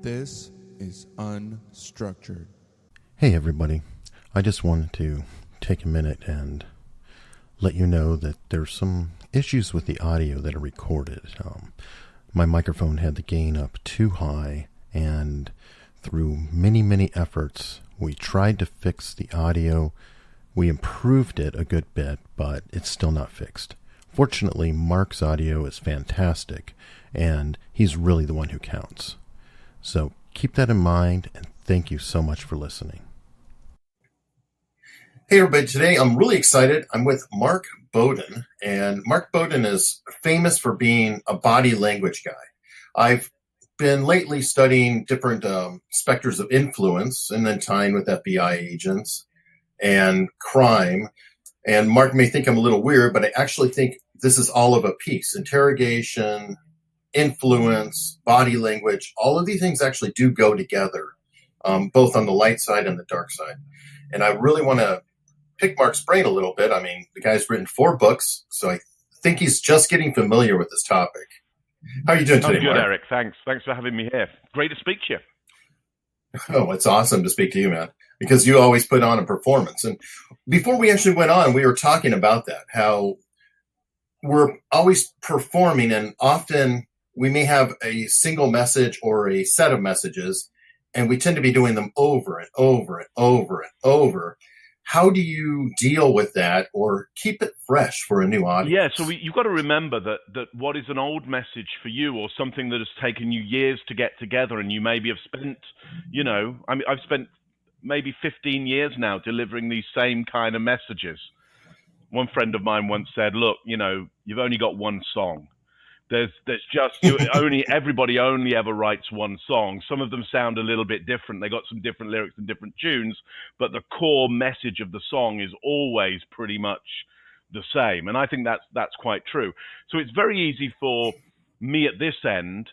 This is Unstructured. Hey everybody, I just wanted to take a minute and let you know that there's some issues with the audio that are recorded. My microphone had the gain up too high, and through many efforts, we tried to fix the audio. We improved it a good bit, but it's still not fixed. Fortunately, Mark's audio is fantastic, and he's really the one who counts. So keep that in mind, and thank you so much for listening. Hey everybody, today I'm really excited. I'm with Mark Bowden, and Mark Bowden is famous for being a body language guy. I've been lately studying different specters of influence and then tying with FBI agents and crime. And Mark may think I'm a little weird, but I actually think this is all of a piece. Interrogation, influence, body language, all of these things actually do go together, both on the light side and the dark side. And I really want to pick Mark's brain a little bit. I mean, the guy's written 4 books, so I think he's just getting familiar with this topic. How are you doing today, I'm good, Mark? Eric. Thanks for having me here. Great to speak to you. Oh, it's awesome to speak to you, man, because you always put on a performance. And before we actually went on, we were talking about that, how we're always performing, and often we may have a single message or a set of messages, and we tend to be doing them over and over and over and over. How do you deal with that or keep it fresh for a new audience? Yeah, so you've got to remember that what is an old message for you, or something that has taken you years to get together, and you maybe have spent, I've spent maybe 15 years now delivering these same kind of messages. One friend of mine once said, look, you've only got one song. There's just everybody only ever writes one song. Some of them sound a little bit different. They got some different lyrics and different tunes, but the core message of the song is always pretty much the same. And I think that's quite true. So it's very easy for me at this end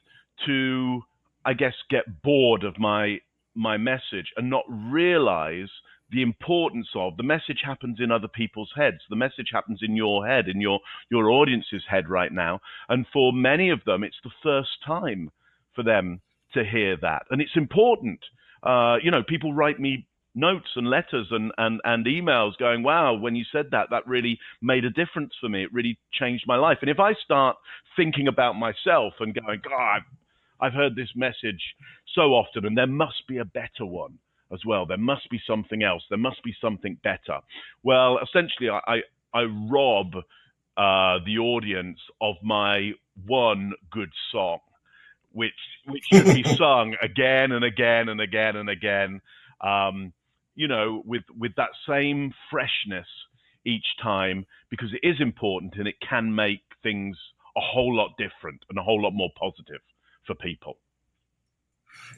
to, I guess, get bored of my message and not realize the importance of the message happens in other people's heads. The message happens in your head, in your audience's head right now. And for many of them, it's the first time for them to hear that. And it's important. People write me notes and letters and emails going, wow, when you said that really made a difference for me. It really changed my life. And if I start thinking about myself and going, God, I've heard this message so often, and there must be a better one as well. There must be something else. There must be something better. Well, essentially, I rob the audience of my one good song, which should be sung again and again and again and again, with that same freshness each time, because it is important and it can make things a whole lot different and a whole lot more positive for people.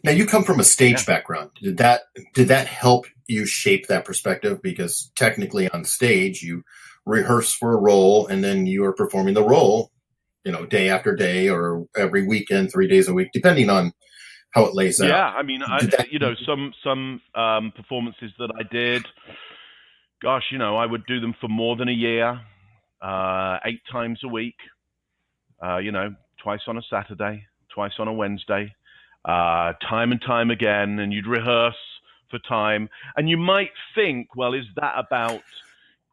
Now, you come from a stage background. Did that help you shape that perspective? Because technically on stage, you rehearse for a role and then you are performing the role, day after day or every weekend, 3 days a week, depending on how it lays out. Yeah, I mean, some performances that I did, gosh, I would do them for more than a year, 8 times a week, twice on a Saturday, twice on a Wednesday. Time and time again, and you'd rehearse for time. And you might think, well, is that about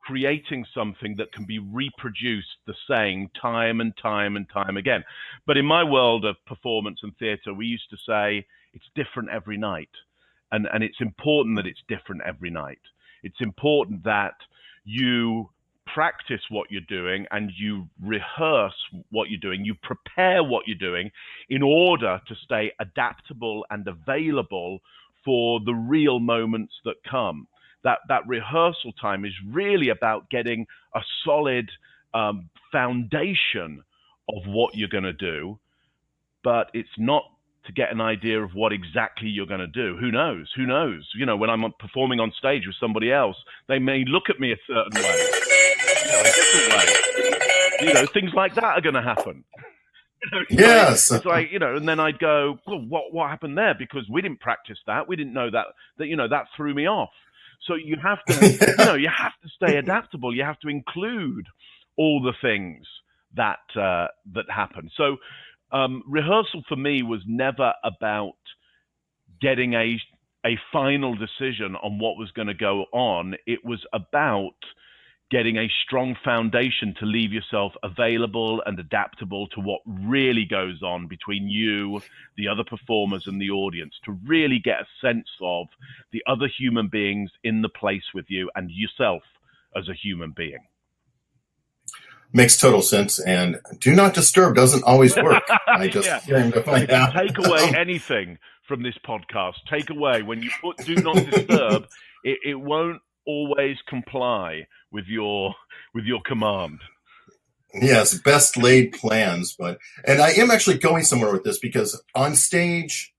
creating something that can be reproduced the same time and time and time again? But in my world of performance and theatre, we used to say it's different every night. And it's important that it's different every night. It's important that you practice what you're doing and you rehearse what you're doing, you prepare what you're doing in order to stay adaptable and available for the real moments that come. That rehearsal time is really about getting a solid foundation of what you're going to do, but it's not to get an idea of what exactly you're going to do. Who knows? When I'm performing on stage with somebody else, they may look at me a certain way, a different way. Things like that are going to happen. Yes. It's like, and then I'd go, well, what happened there? Because we didn't practice that. We didn't know that, that threw me off. So you have to, you have to stay adaptable. You have to include all the things that happen. So rehearsal for me was never about getting a final decision on what was going to go on. It was about getting a strong foundation to leave yourself available and adaptable to what really goes on between you, the other performers, and the audience, to really get a sense of the other human beings in the place with you and yourself as a human being. Makes total sense. And do not disturb doesn't always work. I just came to If find you out. take away anything from this podcast, take away when you put do not disturb, it won't always comply with your command. Yes, best laid plans. And I am actually going somewhere with this, because on stage,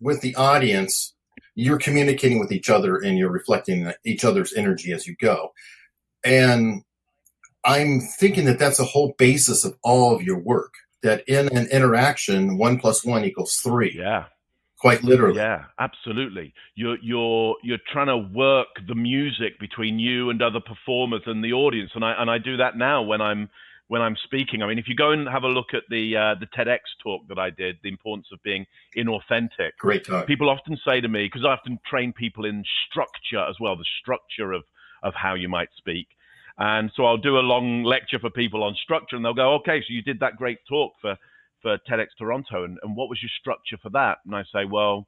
with the audience, you're communicating with each other and you're reflecting each other's energy as you go. And I'm thinking that that's a whole basis of all of your work, that in an interaction, 1 + 1 = 3. Yeah. Quite literally. Yeah, absolutely. You're trying to work the music between you and other performers and the audience, and I do that now when I'm speaking. I mean, if you go and have a look at the TEDx talk that I did, the importance of being inauthentic. Great talk. People often say to me, because I often train people in structure as well, the structure of how you might speak. And so I'll do a long lecture for people on structure, and they'll go, okay, so you did that great talk for TEDx Toronto, and what was your structure for that? And I say, well,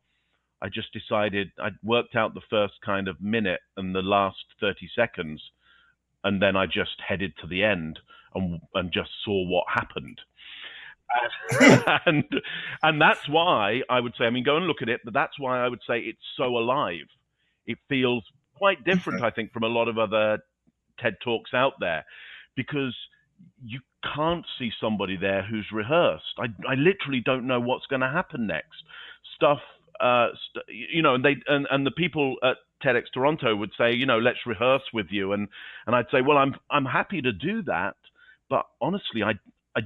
I just decided I'd worked out the first kind of minute and the last 30 seconds, and then I just headed to the end and just saw what happened. And that's why I would say, I mean, go and look at it, but that's why I would say it's so alive. It feels quite different, I think, from a lot of other TED Talks out there, because you can't see somebody there who's rehearsed. I literally don't know what's going to happen next. And the people at TEDx Toronto would say, let's rehearse with you, and I'd say, well, I'm happy to do that, but honestly, I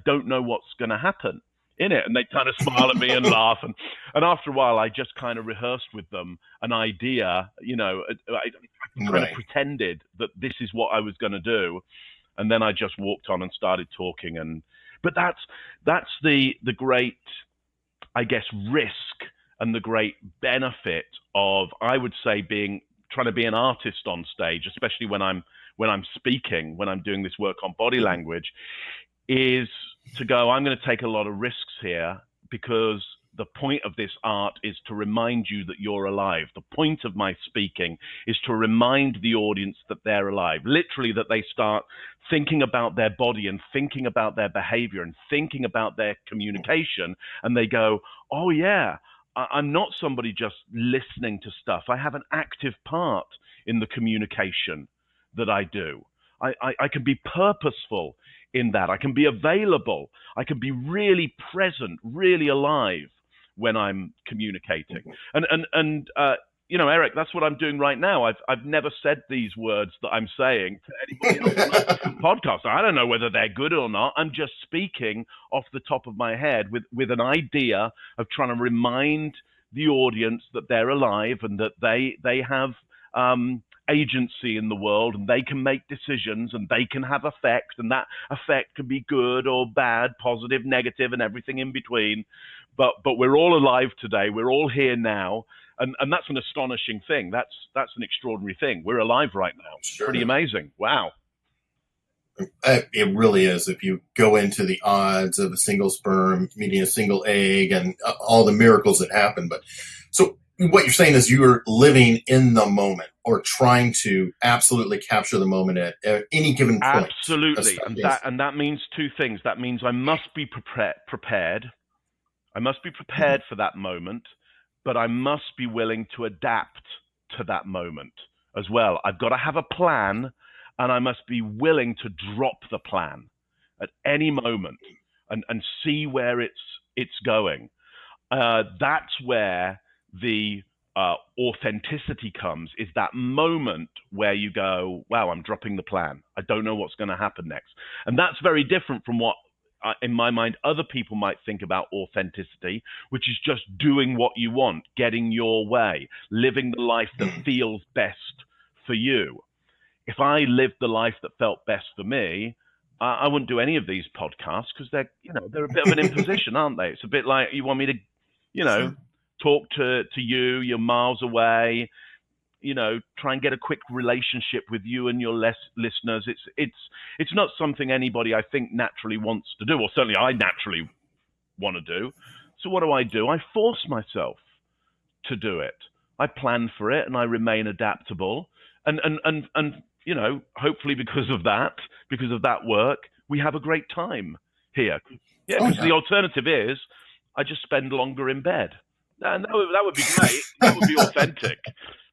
don't know what's going to happen in it. And they kind of smile at me and laugh, and after a while, I just kind of rehearsed with them an idea. I kind of pretended that this is what I was going to do. And then I just walked on and started talking, but that's the great, I guess, risk and the great benefit of, I would say, trying to be an artist on stage, especially when I'm speaking, when I'm doing this work on body language, is to go, I'm going to take a lot of risks here, because the point of this art is to remind you that you're alive. The point of my speaking is to remind the audience that they're alive. Literally, that they start thinking about their body and thinking about their behavior and thinking about their communication. And they go, oh yeah, I'm not somebody just listening to stuff. I have an active part in the communication that I do. I can be purposeful in that. I can be available. I can be really present, really alive when I'm communicating. And Eric, that's what I'm doing right now. I've never said these words that I'm saying to anybody else on my podcast. I don't know whether they're good or not. I'm just speaking off the top of my head with an idea of trying to remind the audience that they're alive and that they have agency in the world, and they can make decisions, and they can have effect, and that effect can be good or bad, positive, negative, and everything in between. But we're all alive today. We're all here now, and that's an astonishing thing. That's an extraordinary thing. We're alive right now. Sure. Pretty amazing. Wow. It really is. If you go into the odds of a single sperm meeting a single egg and all the miracles that happen. But so what you're saying is you're living in the moment, or trying to absolutely capture the moment at any given point. Absolutely. And that means two things. That means I must be prepared. I must be prepared for that moment, but I must be willing to adapt to that moment as well. I've got to have a plan, and I must be willing to drop the plan at any moment and see where it's going. That's where the authenticity comes, is that moment where you go, wow, I'm dropping the plan. I don't know what's going to happen next. And that's very different from what, in my mind, other people might think about authenticity, which is just doing what you want, getting your way, living the life that feels best for you. If I lived the life that felt best for me, I wouldn't do any of these podcasts, because they're a bit of an imposition, aren't they? It's a bit like you want me to, talk to you. You're miles away. Try and get a quick relationship with you and your listeners. It's not something anybody, I think, naturally wants to do, or certainly I naturally want to do. So what do? I force myself to do it. I plan for it, and I remain adaptable. And hopefully because of that work, we have a great time here. Yeah, because the alternative is I just spend longer in bed. And that would be great. That would be authentic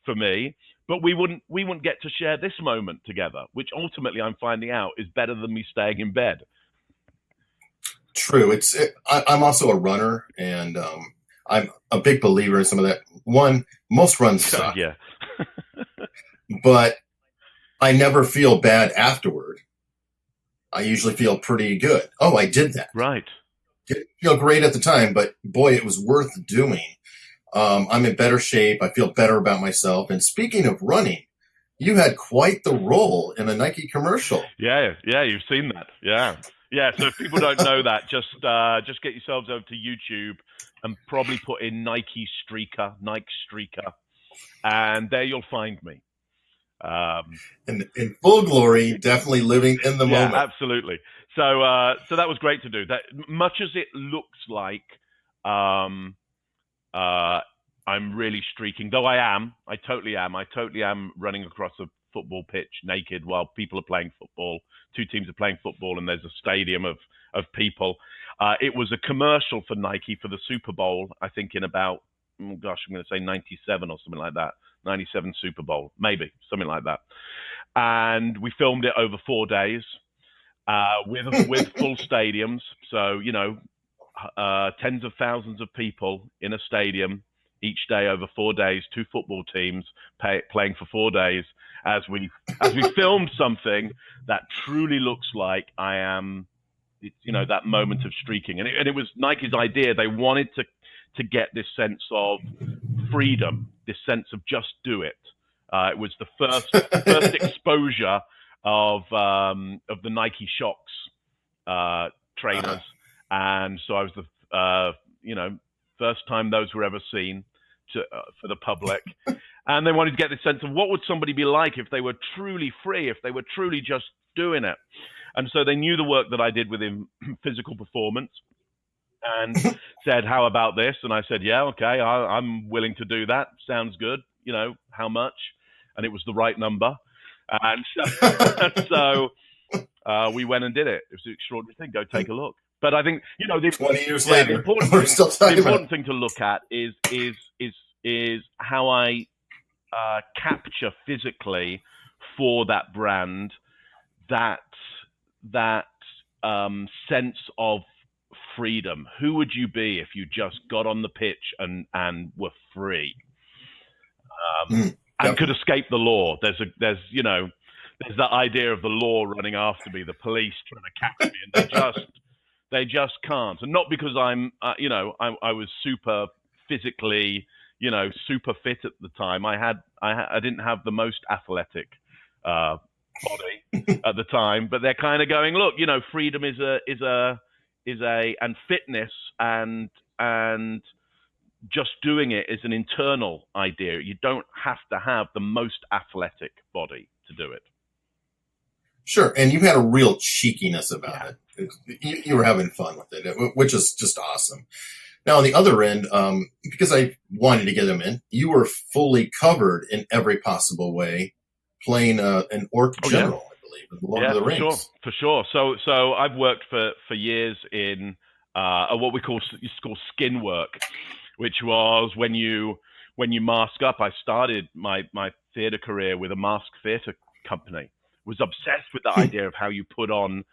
for me. But we wouldn't get to share this moment together, which ultimately I'm finding out is better than me staying in bed. True. I'm also a runner, and I'm a big believer in some of that. Most runs suck. Yeah. But I never feel bad afterward. I usually feel pretty good. Oh, I did that. Right. Didn't feel great at the time, but boy, it was worth doing. I'm in better shape. I feel better about myself. And speaking of running, you had quite the role in a Nike commercial. Yeah, you've seen that. Yeah. So if people don't know that, just get yourselves over to YouTube and probably put in Nike Streaker, and there you'll find me. In full glory, definitely living in the moment. Absolutely. So that was great to do. That much as it looks like I'm really streaking, though I totally am running across a football pitch naked while people are playing football. Two teams are playing football, and there's a stadium of people. It was a commercial for Nike for the Super Bowl, I think in about, I'm going to say 97 or something like that. 97 Super Bowl, maybe, something like that. And we filmed it over 4 days with full stadiums. So, tens of thousands of people in a stadium each day over 4 days, 2 football teams playing for 4 days as we filmed something that truly looks like I am, that moment of streaking. And it was Nike's idea. They wanted to get this sense of freedom, this sense of just do it. It was the first exposure of the Nike Shox trainers, and so I was the first time those were ever seen for the public. And they wanted to get this sense of what would somebody be like if they were truly free, if they were truly just doing it. And so they knew the work that I did within physical performance, and said, how about this? And I said, yeah, okay, I'm willing to do that. Sounds good. How much? And it was the right number. And so we went and did it. It was an extraordinary thing. Go take a look. But I think, 20 years later, the important thing to look at is how I capture physically for that brand that sense of freedom. Who would you be if you just got on the pitch and were free and could escape the law? There's that idea of the law running after me, the police trying to catch me, and they just can't. And not because I was super physically, super fit at the time. I didn't have the most athletic body at the time, but they're kind of going, look, freedom is and fitness and just doing it is an internal idea. You don't have to have the most athletic body to do it. Sure, and you had a real cheekiness about it. You were having fun with it, which is just awesome. Now, on the other end, because I wanted to get them in, you were fully covered in every possible way, playing an orc general, I believe, in Lord of the Rings. For sure. So I've worked for years in what we call skin work, which was when you mask up. I started my theatre career with a mask theatre company. Was obsessed with the idea of how you put on,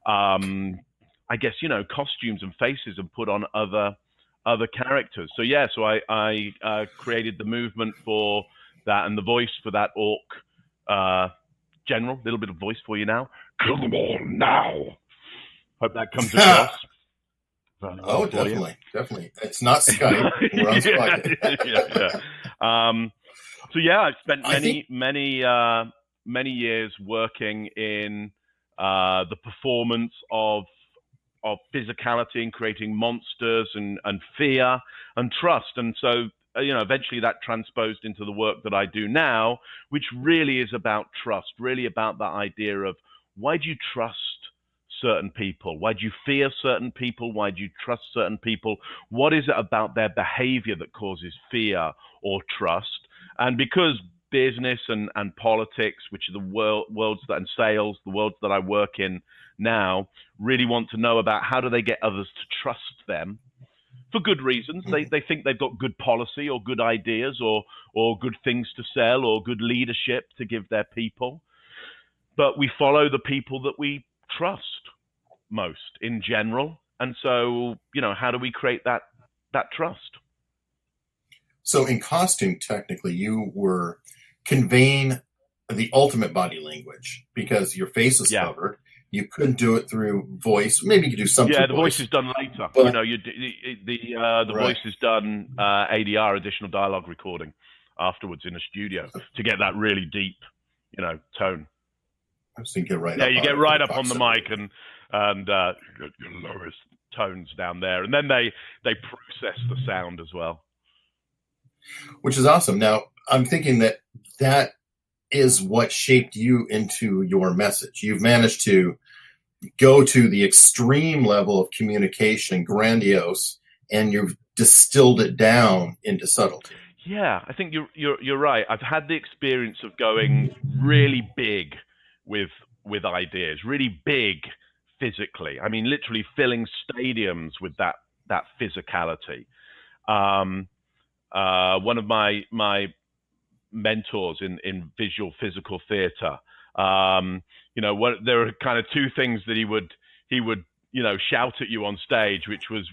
I guess, costumes and faces and put on other characters. So I created the movement for that and the voice for that orc general. A little bit of voice for you now. Come on now. Hope that comes across. Oh, definitely. It's not Skype. We're on Skype. I've spent many years working in the performance of physicality and creating monsters and fear and trust. And so, eventually that transposed into the work that I do now, which really is about trust, really about that idea of why do you trust certain people? Why do you fear certain people? Why do you trust certain people? What is it about their behavior that causes fear or trust? And because business and politics, which are the worlds that, and sales, the worlds that I work in now, really want to know about how do they get others to trust them for good reasons. They think they've got good policy or good ideas or good things to sell or good leadership to give their people. But we follow the people that we trust most in general. And so, how do we create that trust? So in costume, technically, you were conveying the ultimate body language because your face is covered. You couldn't do it through voice. Maybe you could do something. Yeah, the voice is done later. But, the voice is done ADR, additional dialogue recording, afterwards in a studio to get that really deep, tone. So you get right. Yeah, you get right up on the mic and your lowest tones down there, and then they process the sound as well, which is awesome. Now I'm thinking that is what shaped you into your message. You've managed to go to the extreme level of communication, grandiose, and you've distilled it down into subtlety. Yeah, I think you're right. I've had the experience of going really big with ideas, really big physically. I mean, literally filling stadiums with that physicality. One of my mentors in visual physical theater, there are kind of two things that he would shout at you on stage, which was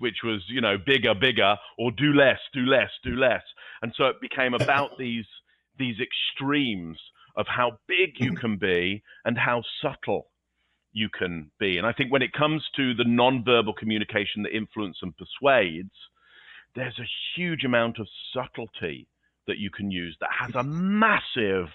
bigger, or do less. And so it became about these extremes of how big you can be and how subtle you can be. And I think when it comes to the nonverbal communication that influences and persuades, there's a huge amount of subtlety that you can use that has a massive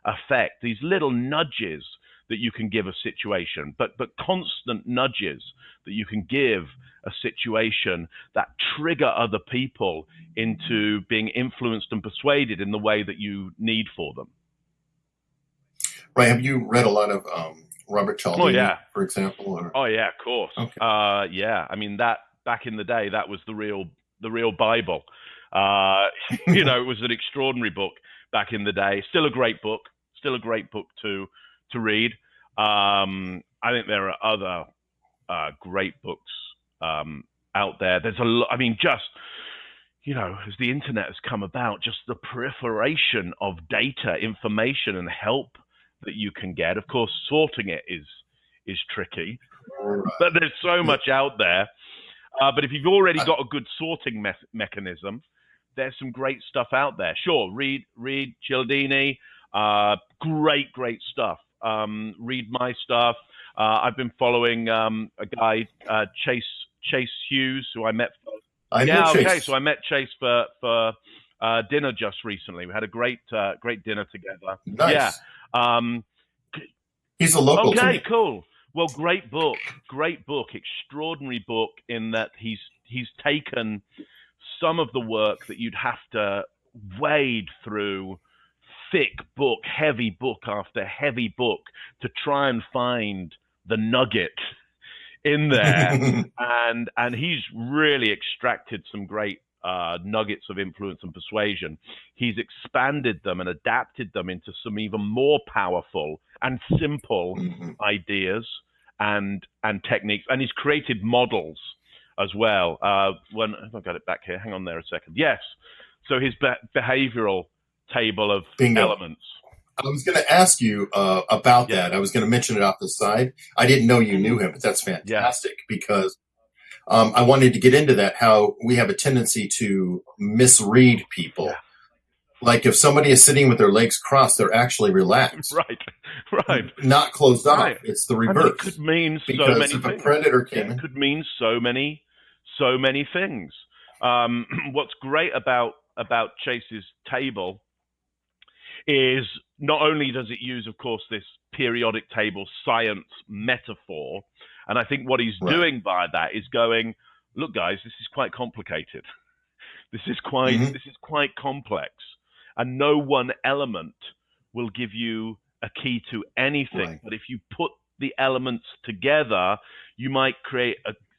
effect. These little nudges that you can give a situation, but constant nudges that you can give a situation that trigger other people into being influenced and persuaded in the way that you need for them. Right. Have you read a lot of Robert Cialdini, for example? Or? Oh yeah, of course. Okay. Yeah. I mean, that back in the day, that was the real Bible. It was an extraordinary book back in the day. Still a great book to read. I think there are other great books out there. There's a lot. I mean, just as the internet has come about, just the proliferation of data, information, and help that you can get. Of course, sorting it is tricky, but there's so much out there. But if you've already got a good sorting mechanism, there's some great stuff out there. Sure, read Cialdini, great stuff. Read my stuff. I've been following a guy, Chase Hughes, who I met. Chase. So I met Chase for dinner just recently. We had a great dinner together. Nice. Yeah. He's a local. Okay, cool. Well, great book, extraordinary book in that he's taken some of the work that you'd have to wade through thick book, heavy book after heavy book to try and find the nugget in there. and he's really extracted some great nuggets of influence and persuasion. He's expanded them and adapted them into some even more powerful and simple ideas and techniques. And he's created models as well. I've got it back here. Hang on there a second. Yes. So his behavioral table of elements. I was going to ask you about that. I was going to mention it off the side. I didn't know you knew him, but that's fantastic because I wanted to get into that, how we have a tendency to misread people. Yeah. Like if somebody is sitting with their legs crossed, they're actually relaxed. Right. Not closed off. It's the reverse. It could mean so because many if things. A predator came in. It could mean so many things. What's great about Chase's table is not only does it use, of course, this periodic table science metaphor And I think what he's Right. doing by that is going, look, guys, this is quite complicated. This is quite complex, and no one element will give you a key to anything. Right. But if you put the elements together, you might create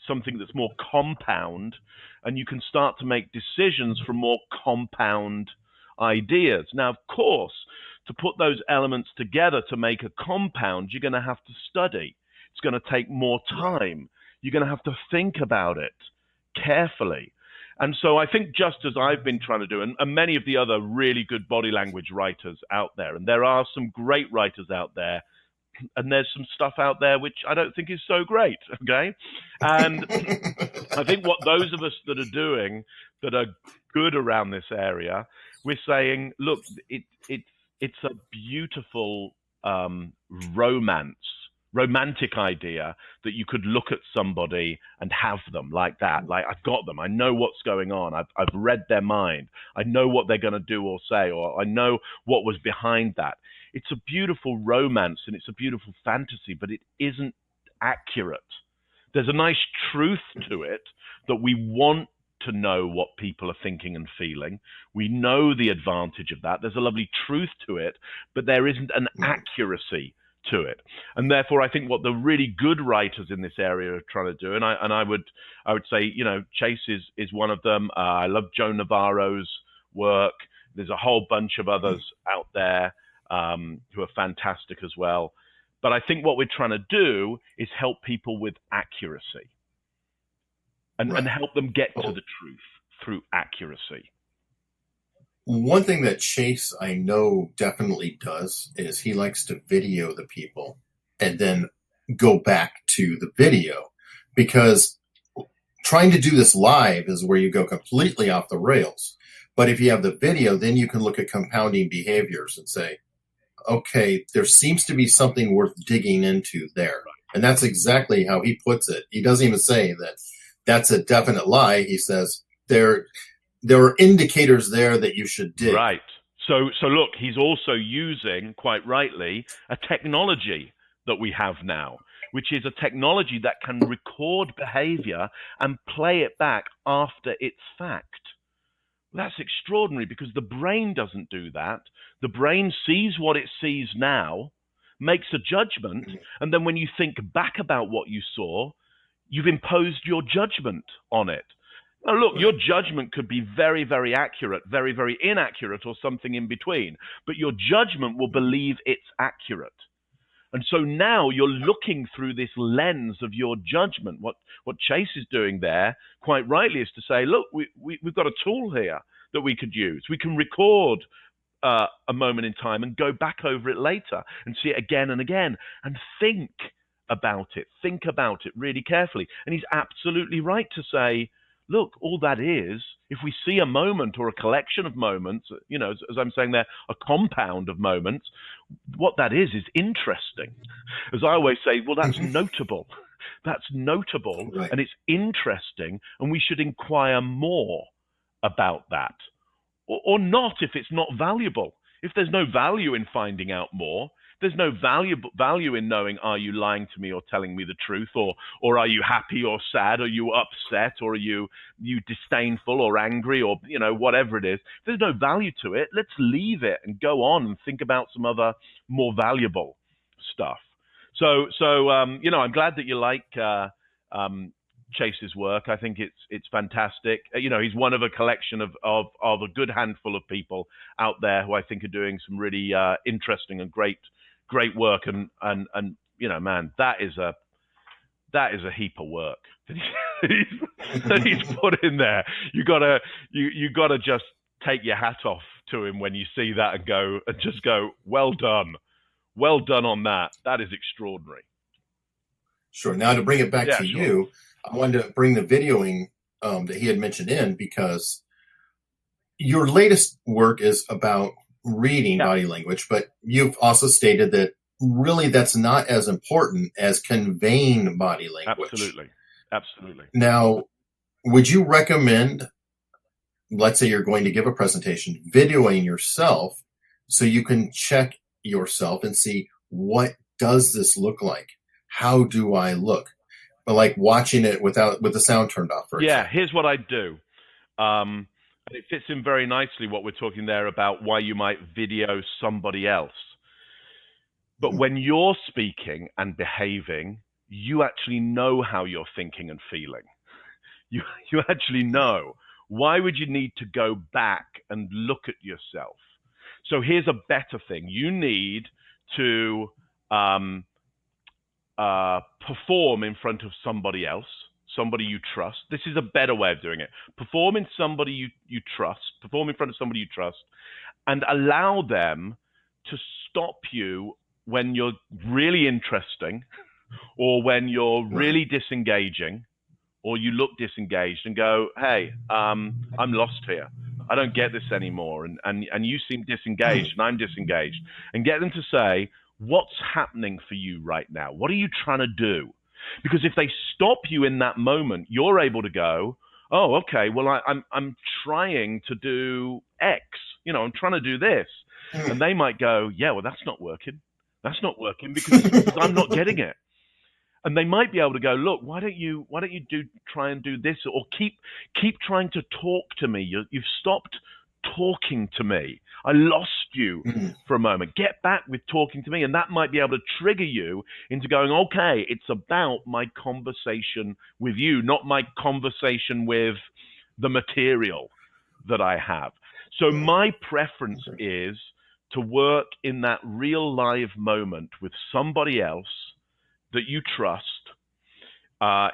something that's more compound, and you can start to make decisions from more compound ideas. Now, of course, to put those elements together to make a compound, you're going to have to study. It's going to take more time. You're going to have to think about it carefully. And so I think, just as I've been trying to do, and many of the other really good body language writers out there, and there are some great writers out there, and there's some stuff out there which I don't think is so great, okay? And I think what those of us that are doing, that are good around this area, we're saying, look, it's a beautiful romantic idea that you could look at somebody and have them like that. Like, I've got them. I know what's going on. I've read their mind. I know what they're going to do or say, or I know what was behind that. It's a beautiful romance and it's a beautiful fantasy, but it isn't accurate. There's a nice truth to it that we want to know what people are thinking and feeling. We know the advantage of that. There's a lovely truth to it, but there isn't an accuracy to it. And therefore, I think what the really good writers in this area are trying to do, and I would say, Chase is one of them. I love Joe Navarro's work. There's a whole bunch of others out there who are fantastic as well. But I think what we're trying to do is help people with accuracy and help them get to the truth through accuracy. One thing that Chase, I know, definitely does is he likes to video the people and then go back to the video, because trying to do this live is where you go completely off the rails. But if you have the video, then you can look at compounding behaviors and say, okay, there seems to be something worth digging into there. And that's exactly how he puts it. He doesn't even say that that's a definite lie. He says there are indicators there that you should dig. Right. So look, he's also using, quite rightly, a technology that we have now, which is a technology that can record behavior and play it back after its fact. That's extraordinary, because the brain doesn't do that. The brain sees what it sees now, makes a judgment, and then when you think back about what you saw, you've imposed your judgment on it. Now, look, your judgment could be very, very accurate, very, very inaccurate, or something in between, but your judgment will believe it's accurate. And so now you're looking through this lens of your judgment. What Chase is doing there, quite rightly, is to say, look, we've got a tool here that we could use. We can record a moment in time and go back over it later and see it again and again and think about it really carefully. And he's absolutely right to say, look, all that is, if we see a moment or a collection of moments, as I'm saying there, a compound of moments, what that is interesting. As I always say, well, that's notable. That's notable, right. And it's interesting, and we should inquire more about that. Or not, if it's not valuable. If there's no value in finding out more, there's no value in knowing, are you lying to me or telling me the truth, or are you happy or sad, or are you upset, or are you disdainful or angry, or whatever it is. If there's no value to it, let's leave it and go on and think about some other more valuable stuff. So I'm glad that you like Chase's work. I think it's fantastic. He's one of a collection of a good handful of people out there who I think are doing some really interesting and great work, and man, that is a heap of work that he's put in there. You gotta just take your hat off to him when you see that and just go, well done on that. That is extraordinary. Sure. Now, to bring it back to you, I wanted to bring the videoing that he had mentioned in, because your latest work is about reading body language, but you've also stated that really that's not as important as conveying body language. Absolutely. Now, would you recommend, let's say you're going to give a presentation, videoing yourself so you can check yourself and see, what does this look like? How do I look? like watching it with the sound turned off, for example. Here's what I do. And it fits in very nicely what we're talking there about why you might video somebody else. But when you're speaking and behaving, you actually know how you're thinking and feeling. You actually know. Why would you need to go back and look at yourself? So here's a better thing. You need to perform in front of somebody else, somebody you trust. This is a better way of doing it. Perform in somebody you trust. Perform in front of somebody you trust, and allow them to stop you when you're really interesting, or when you're really disengaging, or you look disengaged, and go, "Hey, I'm lost here. I don't get this anymore, and you seem disengaged, and I'm disengaged." And get them to say, "What's happening for you right now? What are you trying to do?" Because if they stop you in that moment, you're able to go, "Oh, okay. Well, I'm trying to do X. I'm trying to do this," and they might go, "Yeah, well, that's not working. That's not working because I'm not getting it." And they might be able to go, "Look, why don't you try and do this, or keep trying to talk to me? You've stopped talking to me. I lost you for a moment. Get back with talking to me." And that might be able to trigger you into going, "Okay, it's about my conversation with you, not my conversation with the material that I have." So my preference is to work in that real live moment with somebody else that you trust,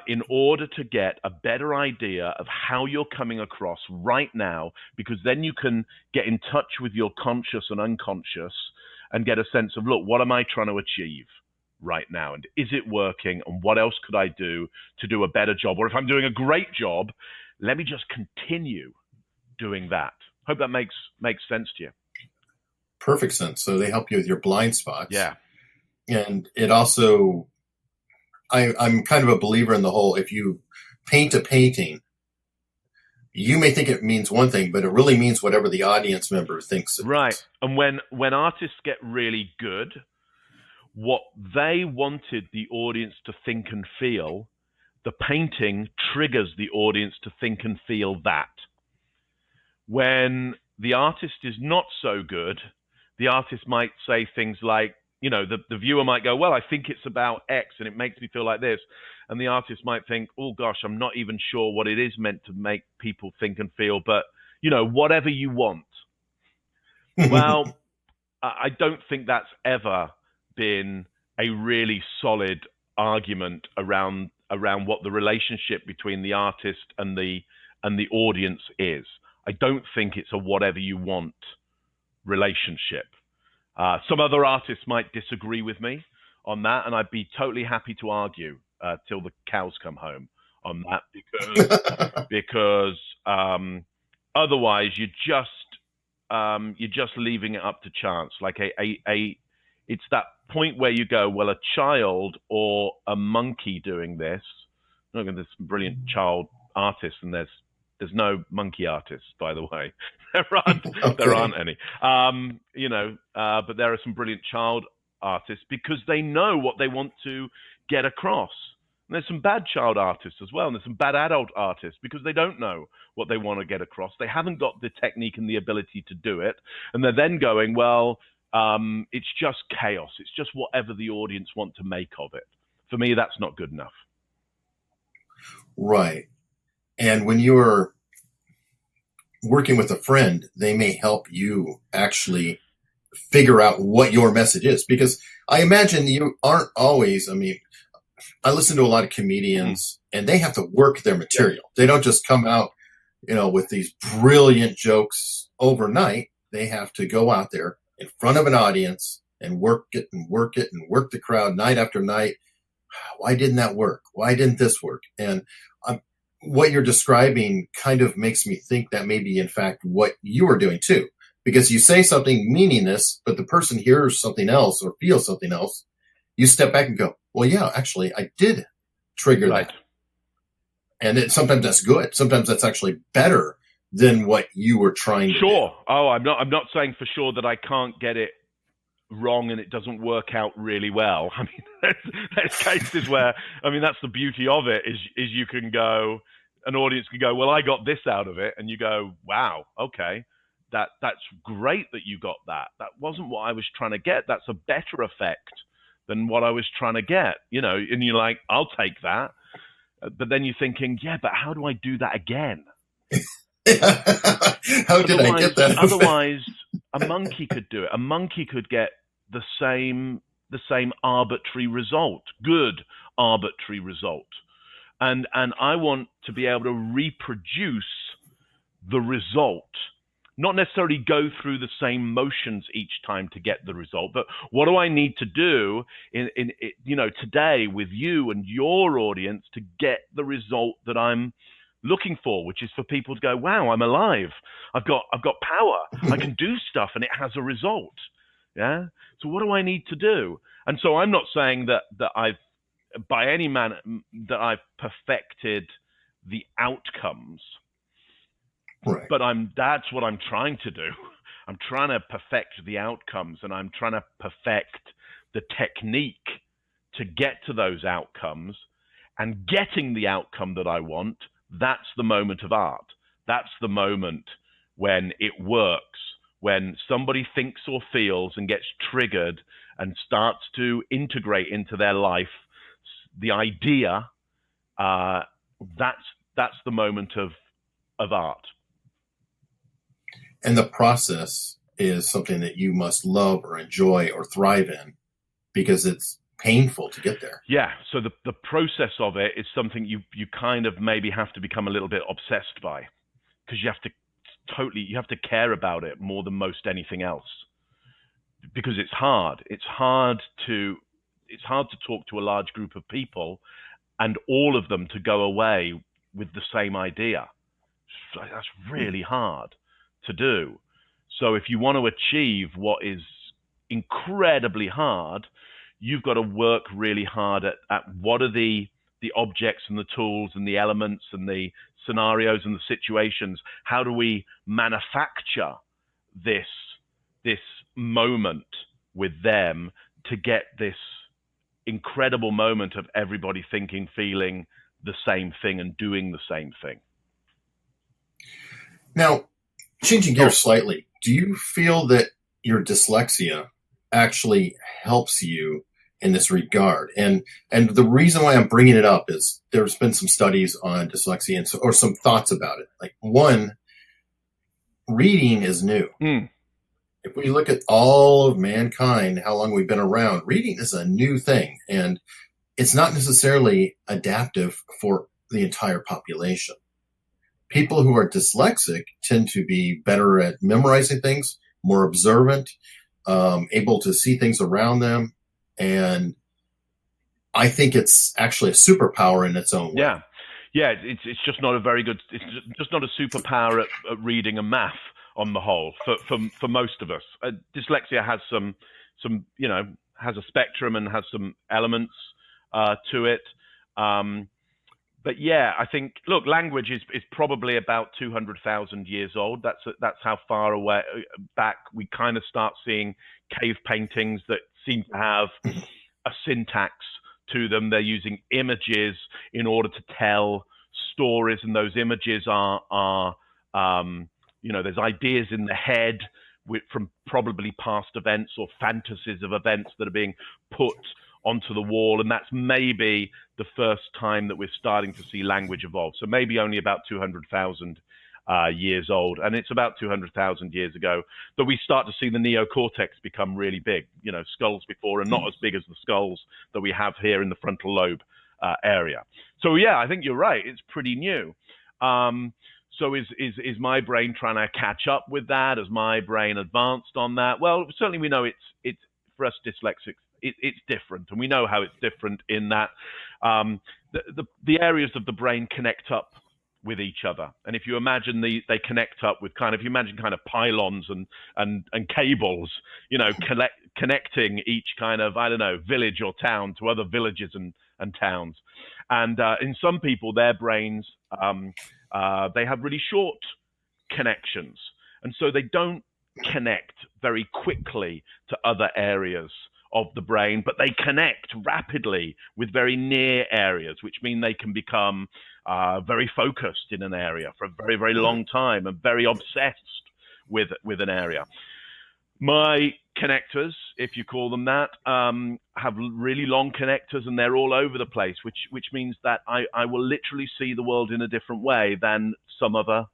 in order to get a better idea of how you're coming across right now, because then you can get in touch with your conscious and unconscious and get a sense of, look, what am I trying to achieve right now? And is it working? And what else could I do to do a better job? Or if I'm doing a great job, let me just continue doing that. Hope that makes sense to you. Perfect sense. So they help you with your blind spots. Yeah. And it also, I'm kind of a believer in the whole, if you paint a painting, you may think it means one thing, but it really means whatever the audience member thinks it means. And when artists get really good, what they wanted the audience to think and feel, the painting triggers the audience to think and feel that. When the artist is not so good, the artist might say things like, the viewer might go, "Well, I think it's about X and it makes me feel like this." And the artist might think, "Oh gosh, I'm not even sure what it is meant to make people think and feel, but whatever you want." Well, I don't think that's ever been a really solid argument around what the relationship between the artist and the audience is. I don't think it's a whatever you want relationship. Some other artists might disagree with me on that, and I'd be totally happy to argue till the cows come home on that, because otherwise you're just leaving it up to chance. Like it's that point where you go, well, a child or a monkey doing this. Look at this brilliant child artist, and there's no monkey artists, by the way. There aren't any. But there are some brilliant child artists because they know what they want to get across. And there's some bad child artists as well, and there's some bad adult artists because they don't know what they want to get across. They haven't got the technique and the ability to do it, and they're then going, well, it's just chaos. It's just whatever the audience want to make of it. For me, that's not good enough. Right. And when you're working with a friend, they may help you actually figure out what your message is. Because I imagine you aren't always, I listen to a lot of comedians and they have to work their material. They don't just come out, with these brilliant jokes overnight. They have to go out there in front of an audience and work it and work the crowd night after night. Why didn't that work? Why didn't this work? And what you're describing kind of makes me think that maybe, in fact, what you are doing too, because you say something meaning this, but the person hears something else or feels something else. You step back and go, well, yeah, actually, I did trigger that. And sometimes that's good. Sometimes that's actually better than what you were trying to do. Oh, I'm not saying for sure that I can't get it wrong and it doesn't work out really well. I mean, there's cases where, I mean, that's the beauty of it is you can go, an audience can go, well, I got this out of it, and you go, wow, okay, that's great that you got that. That wasn't what I was trying to get. That's a better effect than what I was trying to get, you know. And you're like, I'll take that, but then you're thinking, yeah, but how do I do that again? How did I get that? Otherwise, a monkey could do it. A monkey could get the same arbitrary result, good arbitrary result. And I want to be able to reproduce the result, not necessarily go through the same motions each time to get the result, but what do I need to do in today with you and your audience to get the result that I'm looking for, which is for people to go, wow, I'm alive. I've got power. I can do stuff and it has a result. Yeah. So what do I need to do? And so I'm not saying that I've by any manner that I've perfected the outcomes, right. But that's what I'm trying to do. I'm trying to perfect the outcomes, and I'm trying to perfect the technique to get to those outcomes. And getting the outcome that I want, that's the moment of art. That's the moment when it works, when somebody thinks or feels and gets triggered and starts to integrate into their life the idea. That's the moment of art. And the process is something that you must love or enjoy or thrive in, because it's painful to get there. Yeah. So the process of it is something you kind of maybe have to become a little bit obsessed by, because you have to care about it more than most anything else, because it's hard. It's hard to talk to a large group of people and all of them to go away with the same idea. That's really hard to do. So if you want to achieve what is incredibly hard, you've got to work really hard at what are the objects and the tools and the elements and the scenarios and the situations. How do we manufacture this moment with them to get this incredible moment of everybody thinking, feeling the same thing and doing the same thing? Now, changing gears slightly, do you feel that your dyslexia actually helps you in this regard? And the reason why I'm bringing it up is there's been some studies on dyslexia or some thoughts about it. Like, one, reading is new. If we look at all of mankind, how long we've been around, reading is a new thing, and it's not necessarily adaptive for the entire population. People who are dyslexic tend to be better at memorizing things, more observant, able to see things around them. And I think it's actually a superpower in its own way. Yeah. Yeah. It's just not it's just not a superpower at reading and math on the whole for most of us. Dyslexia has some, has a spectrum and has some elements to it. But yeah, I think, look, language is probably about 200,000 years old. That's how far away back we kind of start seeing cave paintings that seem to have a syntax to them. They're using images in order to tell stories, and those images are there's ideas in the head from probably past events or fantasies of events that are being put onto the wall, and that's maybe the first time that we're starting to see language evolve. So maybe only about 200,000 years old, and it's about 200,000 years ago that we start to see the neocortex become really big. Skulls before are not as big as the skulls that we have here in the frontal lobe area. So yeah, I think you're right. It's pretty new. So is my brain trying to catch up with that? Has my brain advanced on that? Well, certainly we know it's for us dyslexics. It's different, and we know how it's different in that the areas of the brain connect up with each other. And if you imagine they connect up with kind of pylons and cables, connecting each kind of, village or town to other villages and towns. And in some people, their brains, they have really short connections. And so they don't connect very quickly to other areas of the brain, but they connect rapidly with very near areas, which mean they can become very focused in an area for a very, very long time and very obsessed with an area. My connectors, if you call them that, have really long connectors, and they're all over the place, which means that I will literally see the world in a different way than some other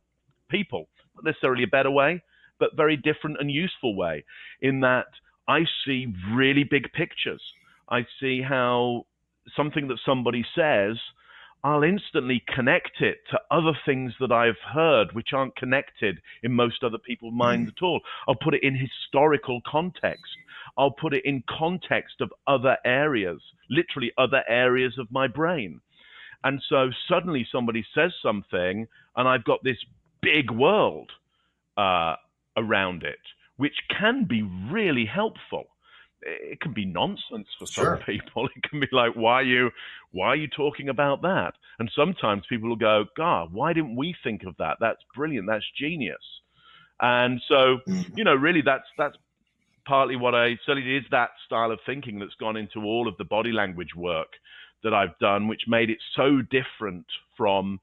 people. Not necessarily a better way, but very different and useful way, in that I see really big pictures. I see how something that somebody says, I'll instantly connect it to other things that I've heard, which aren't connected in most other people's minds at all. I'll put it in historical context. I'll put it in context of other areas, literally other areas of my brain. And so suddenly somebody says something, and I've got this big world around it, which can be really helpful. It can be nonsense for some people. It can be like, why are you talking about that? And sometimes people will go, God, why didn't we think of that? That's brilliant. That's genius. And so, really that's partly what certainly is that style of thinking that's gone into all of the body language work that I've done, which made it so different from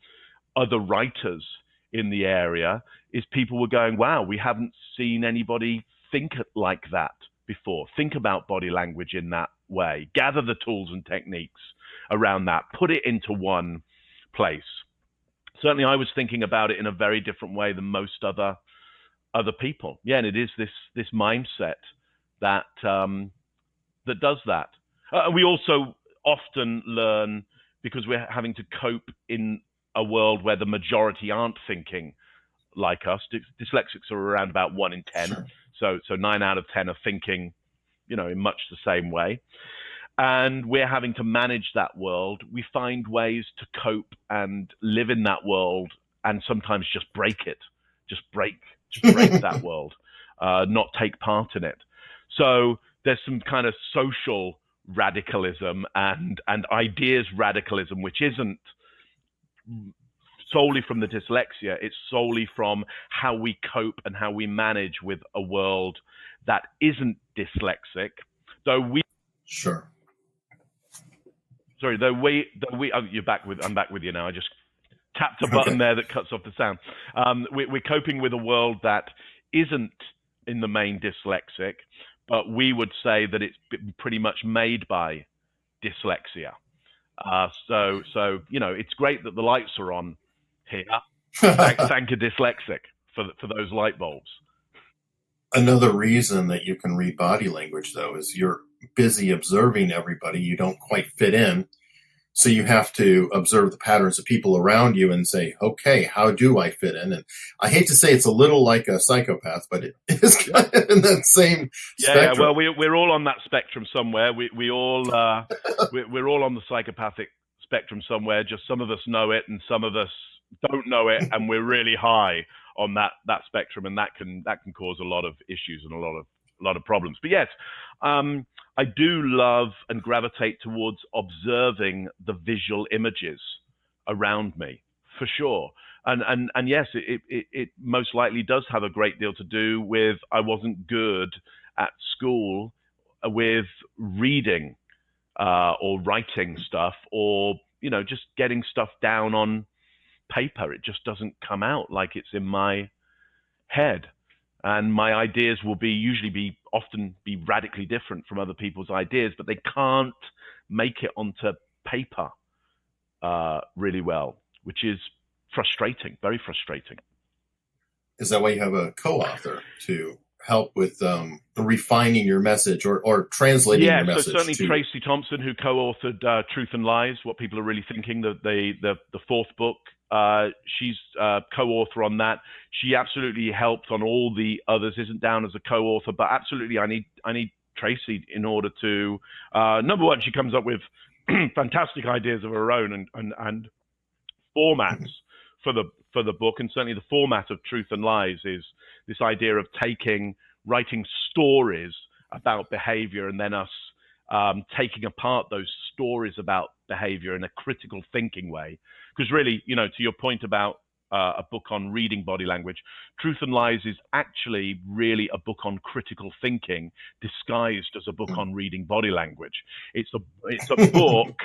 other writers in the area, is people were going, wow, we haven't seen anybody think like that before. Think about body language in that way. Gather the tools and techniques around that. Put it into one place. Certainly, I was thinking about it in a very different way than most other people. Yeah, and it is this mindset that that does that. We also often learn because we're having to cope in a world where the majority aren't thinking like us. Dyslexics are around about 1 in 10. So 9 out of 10 are thinking, in much the same way. And we're having to manage that world. We find ways to cope and live in that world, and sometimes just break it. Just break that world, not take part in it. So there's some kind of social radicalism and ideas radicalism, which isn't solely from the dyslexia. It's solely from how we cope and how we manage with a world that isn't dyslexic. Though we I'm back with you now. I just tapped a button there that cuts off the sound. We're coping with a world that isn't in the main dyslexic, but we would say that it's pretty much made by dyslexia. So it's great that the lights are on here. Thank a dyslexic for those light bulbs. Another reason that you can read body language, though, is you're busy observing everybody. You don't quite fit in. So you have to observe the patterns of people around you and say, okay, how do I fit in? And I hate to say it's a little like a psychopath, but it is kind of in that same spectrum. Yeah, well, we're all on that spectrum somewhere. We're all on the psychopathic spectrum somewhere. Just some of us know it and some of us don't know it, and we're really high on that spectrum, and that can cause a lot of issues and a lot of problems. But yes, I do love and gravitate towards observing the visual images around me, for sure. And yes, it most likely does have a great deal to do with I wasn't good at school with reading or writing stuff, or just getting stuff down on paper. It just doesn't come out like it's in my head. And my ideas will often be radically different from other people's ideas, but they can't make it onto paper really well, which is frustrating, very frustrating. Is that why you have a co-author to help with refining your message or translating your message? Yeah, so certainly Tracy Thompson, who co-authored Truth and Lies, What People Are Really Thinking, the fourth book. She's co-author on that. She absolutely helped on all the others. Isn't down as a co-author, but absolutely I need Tracy in order to number one, she comes up with fantastic ideas of her own and formats for the book, and certainly the format of Truth and Lies is this idea of writing stories about behavior, and then us taking apart those stories about behavior in a critical thinking way. Because really, to your point about a book on reading body language. Truth and Lies is actually really a book on critical thinking disguised as a book on reading body language. It's a book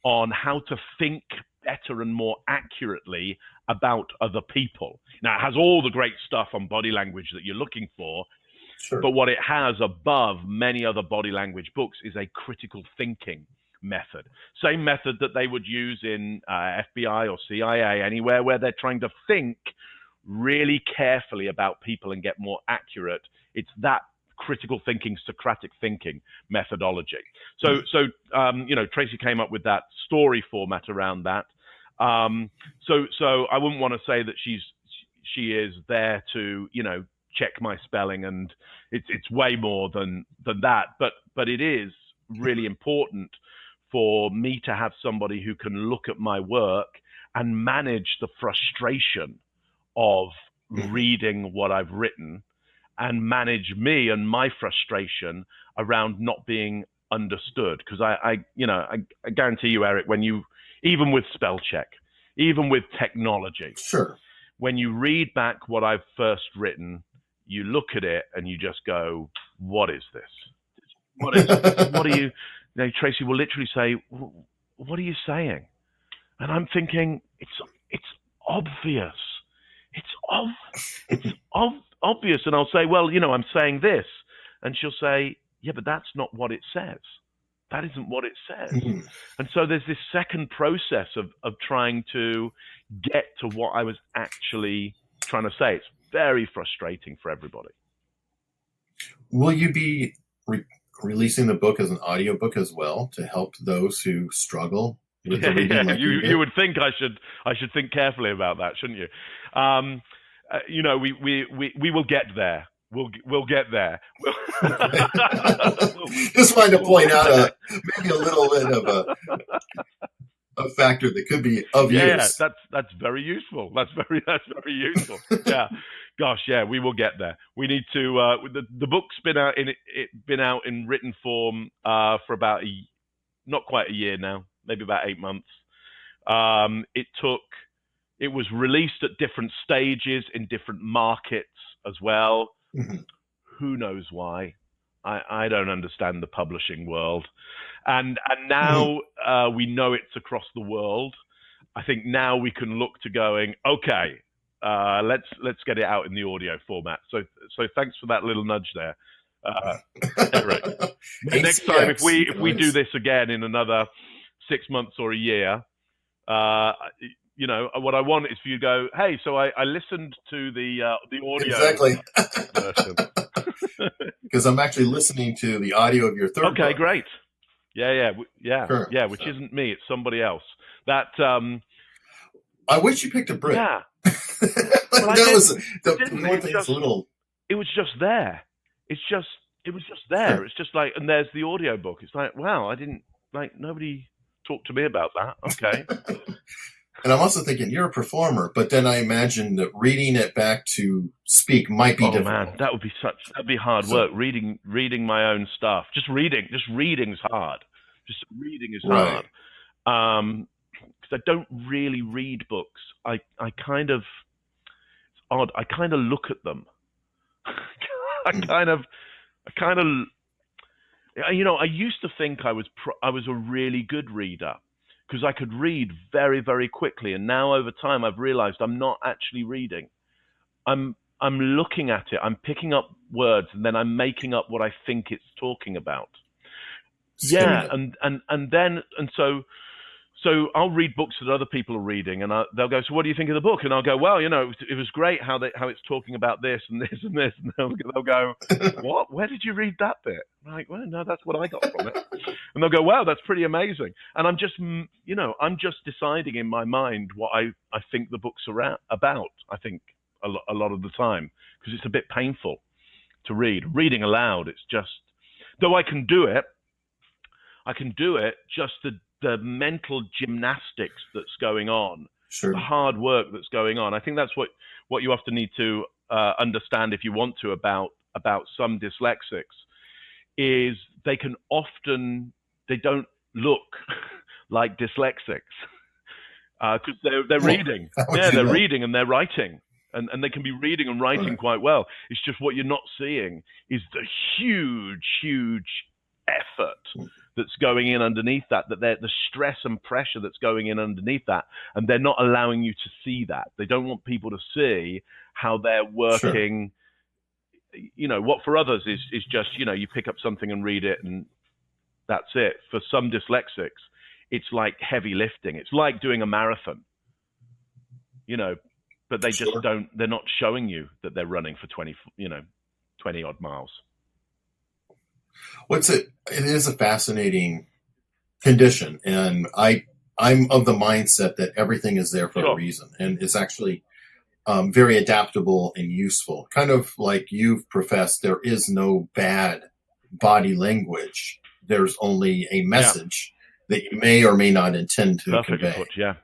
on how to think better and more accurately about other people. Now, it has all the great stuff on body language that you're looking for, Sure. but what it has above many other body language books is a critical thinking method. Same method that they would use in FBI or CIA, anywhere where they're trying to think really carefully about people and get more accurate. It's that critical thinking, Socratic thinking methodology. So Tracy came up with that story format around that. So I wouldn't want to say that she is there to, check my spelling, and it's way more than that. But it is really important for me to have somebody who can look at my work and manage the frustration of reading what I've written, and manage me and my frustration around not being understood. Because I guarantee you, Eric, even with spell check, even with technology, Sure. when you read back what I've first written, you look at it and you just go, what is this? What are you? Tracy will literally say, what are you saying? And I'm thinking, it's obvious. It's obvious. And I'll say, well, I'm saying this. And she'll say, yeah, but that's not what it says. That isn't what it says. Mhm. And so there's this second process of trying to get to what I was actually trying to say. It's very frustrating for everybody. Will you be releasing the book as an audiobook as well to help those who struggle with the reading? Like you would think I should think carefully about that, shouldn't you? We will get there. We'll get there. Just wanted to point out maybe a little bit of a factor that could be of use. Yeah, that's very useful. That's very useful. Yeah, gosh, yeah, we will get there. We need to. The book's been out in written form for about not quite a year now, maybe about 8 months. It was released at different stages in different markets as well. Mm-hmm. Who knows why? I don't understand the publishing world. And now we know it's across the world. I think now we can look to going, okay, let's get it out in the audio format. So thanks for that little nudge there, Eric. Next time, if we do this again in another 6 months or a year, what I want is for you to go, hey, so I listened to the audio. Exactly. Version. Because I'm actually listening to the audio of your third book. Okay, great. Yeah, Sure. yeah. Which isn't me; it's somebody else. That. I wish you picked a Brit. Yeah. That was the one thing that's a little. It was just there. It was just there. Sure. It's just like, and there's the audio book. It's like, wow, I didn't nobody talked to me about that. Okay. And I'm also thinking you're a performer, but then I imagine that reading it back to speak might be difficult. Man, that'd be hard work. Reading my own stuff. Just reading's hard. Just reading is hard. Because I don't really read books. I kind of, it's odd. I kind of look at them. I used to think I was a really good reader, because I could read very, very quickly. And now over time, I've realized I'm not actually reading. I'm looking at it. I'm picking up words, and then I'm making up what I think it's talking about. Yeah, so I'll read books that other people are reading, and they'll go, so what do you think of the book? And I'll go, well, it was great how it's talking about this and this and this. And they'll go, what? Where did you read that bit? I'm like, well, no, that's what I got from it. And they'll go, wow, that's pretty amazing. And I'm just, I'm just deciding in my mind what I think the books are about, I think, a lot of the time, because it's a bit painful to read. Reading aloud, it's just, though I can do it, just the mental gymnastics that's going on, Sure. the hard work that's going on. I think that's what you often need to understand, if you want to, about some dyslexics, is they don't look like dyslexics. because they're reading. Yeah, they're reading and they're writing, and they can be reading and writing quite well. It's just what you're not seeing is the huge effort that's going in underneath that. The stress and pressure that's going in underneath that, and they're not allowing you to see that. They don't want people to see how they're working. Sure. What for others is just you pick up something and read it and that's it. For some dyslexics, it's like heavy lifting. It's like doing a marathon, but they just don't, they're not showing you that they're running for 20 odd miles. It is a fascinating condition. And I'm of the mindset that everything is there for a reason. And it's actually very adaptable and useful. Kind of like you've professed, there is no bad body language. There's only a message that you may or may not intend to convey. Put, yeah.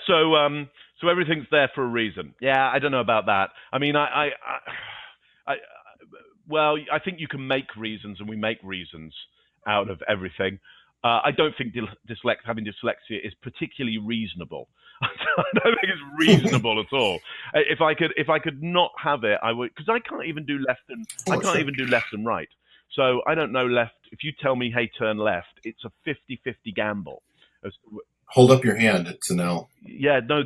So everything's there for a reason. Yeah, I don't know about that. I mean, well, I think you can make reasons, and we make reasons out of everything. I don't think having dyslexia is particularly reasonable. I don't think it's reasonable at all. If I could not have it, I would, because I can't even do left and right. So I don't know left. If you tell me, hey, turn left, it's a 50-50 gamble. Hold up your hand. It's an L. Yeah, no,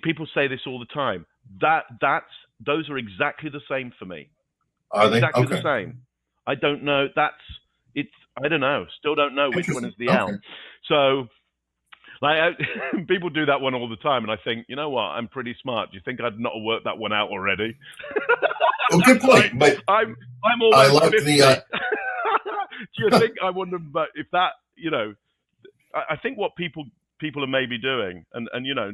people say this all the time. Those are exactly the same for me. Are they? Exactly the same. I don't know. I don't know. Still don't know which one is the L. So, people do that one all the time, and I think, you know what? I'm pretty smart. Do you think I'd not have worked that one out already? Oh, good point. But I'm almost. I like 50. the. Do you think I wonder if that? I think what people are maybe doing, and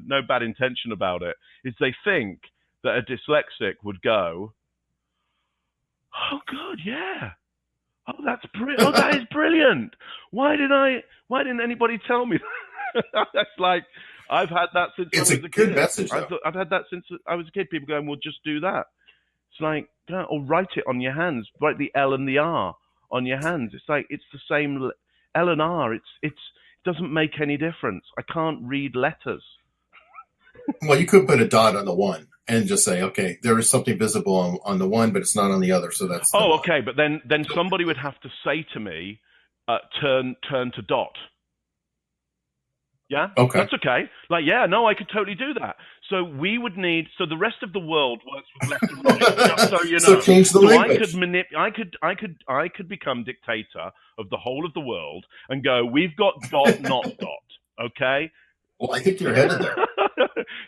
no bad intention about it, is they think that a dyslexic would go, oh, good, yeah. Oh, that's brilliant. Oh, that is brilliant. Why didn't anybody tell me that? That's like, I've had that since I was a kid. It's a good message, though. I've had that since I was a kid. People going, well, just do that. It's like, or write it on your hands. Write the L and the R on your hands. It's like, it's the same L and R. It doesn't make any difference. I can't read letters. Well, you could put a dot on the one and just say, okay, there is something visible on the one, but it's not on the other. So that's. Oh, okay. But then somebody would have to say to me, turn to dot. Yeah? Okay. That's okay. Like, yeah, no, I could totally do that. So we would need, so the rest of the world works with left and right. Just so you know. So change the language. I could become dictator of the whole of the world and go, we've got dot, not dot. Okay? Well, I think you're headed there.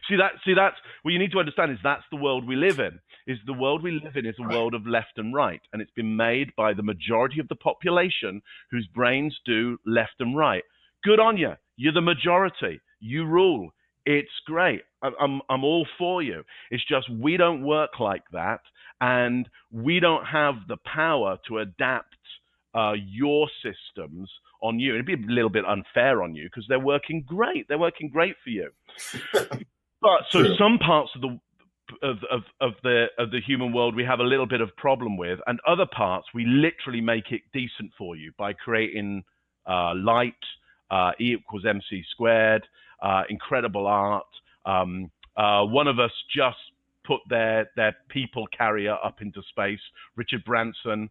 that's what you need to understand is that's the world we live in. The world we live in is a world of left and right, and it's been made by the majority of the population whose brains do left and right. Good on you. You're the majority. You rule. It's great. I'm all for you. It's just we don't work like that, and we don't have the power to adapt your systems on you. It'd be a little bit unfair on you because they're working great. They're working great for you. But so True. some parts of the human world we have a little bit of problem with, and other parts we literally make it decent for you by creating light, E equals MC squared, incredible art. One of us just put their people carrier up into space. Richard Branson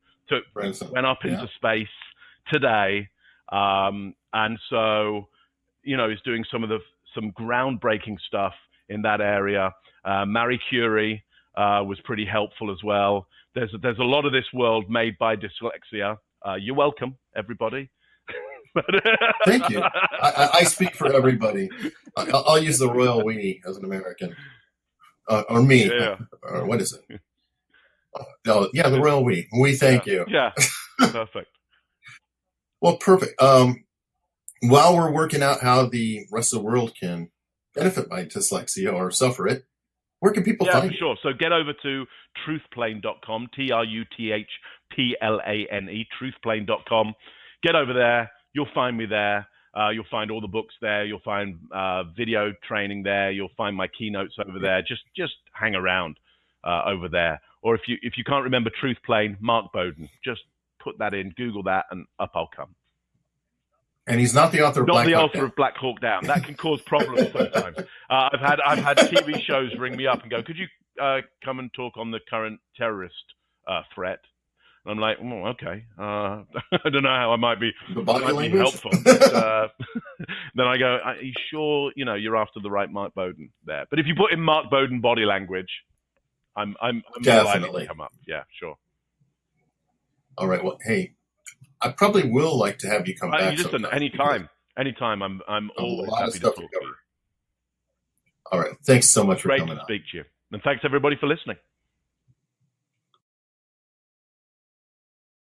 went up into space today, and so he's doing some groundbreaking stuff in that area. Marie Curie was pretty helpful as well. There's a lot of this world made by dyslexia. You're welcome, everybody. Thank you. I speak for everybody. I'll use the royal we as an American, or me. Yeah. Or what is it? No, yeah, the royal we. We thank you. Yeah, perfect. Well, perfect. While we're working out how the rest of the world can benefit by dyslexia or suffer it, where can people find you? Yeah, sure. So get over to truthplane.com, TRUTHPLANE, truthplane.com. Get over there. You'll find me there. You'll find all the books there. You'll find video training there. You'll find my keynotes over there. Just hang around over there. Or if you can't remember Truth Plane, Mark Bowden, just put that in, Google that, and up I'll come. And he's not the author of Not Black the Hawk author Down. of Black Hawk Down. That can cause problems sometimes. I've had TV shows ring me up and go, "Could you come and talk on the current terrorist threat?" And I'm like, "Oh, okay. I don't know how I might be helpful." But, then I go, "Are you sure? You're after the right Mark Bowden there?" But if you put in Mark Bowden body language, I'm more likely to come up. Yeah, sure. All right. Well, hey, I probably will like to have you come back. You listen, anytime. I'm always happy to talk to you. All right. Thanks so much for coming on. Great to speak to you. And thanks everybody for listening.